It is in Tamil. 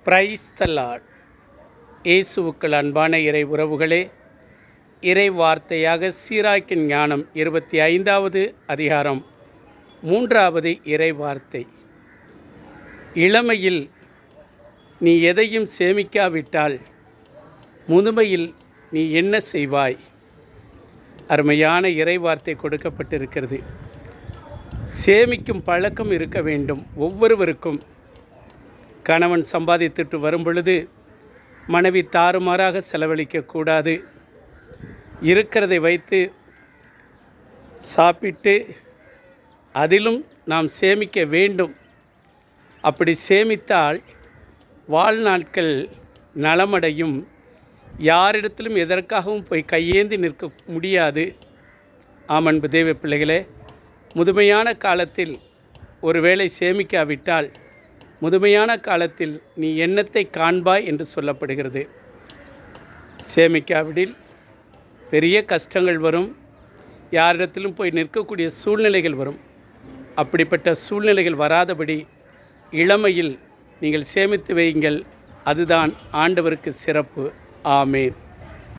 Praise the Lord. இயேசுவுக்கள் அன்பான இறை உறவுகளே, இறை வார்த்தையாக சீராக்கின் ஞானம் 25வது அதிகாரம் 3வது இறை வார்த்தை. இளமையில் நீ எதையும் சேமிக்காவிட்டால் முதுமையில் நீ என்ன செய்வாய்? அருமையான இறை வார்த்தை கொடுக்கப்பட்டிருக்கிறது. சேமிக்கும் பழக்கம் இருக்க வேண்டும் ஒவ்வொருவருக்கும். கணவன் சம்பாதித்துட்டு வரும் பொழுது மனைவி தாறுமாறாக செலவழிக்கக்கூடாது. இருக்கிறதை வைத்து சாப்பிட்டு அதிலும் நாம் சேமிக்க வேண்டும். அப்படி சேமித்தால் வாழ்நாட்கள் நலமடையும். யாரிடத்திலும் எதற்காகவும் போய் கையேந்தி நிற்க முடியாது. அன்பு தேவ பிள்ளைகளே, முதுமையான காலத்தில் ஒருவேளை சேமிக்காவிட்டால் முதுமையான காலத்தில் நீ எண்ணத்தை காண்பாய் என்று சொல்லப்படுகிறது. சேமிக்காவிடில் பெரிய கஷ்டங்கள் வரும். யாரிடத்திலும் போய் நிற்கக்கூடிய சூழ்நிலைகள் வரும். அப்படிப்பட்ட சூழ்நிலைகள் வராதபடி இளமையில் நீங்கள் சேமித்து வையுங்கள். அதுதான் ஆண்டவருக்கு சிறப்பு. ஆமேன்.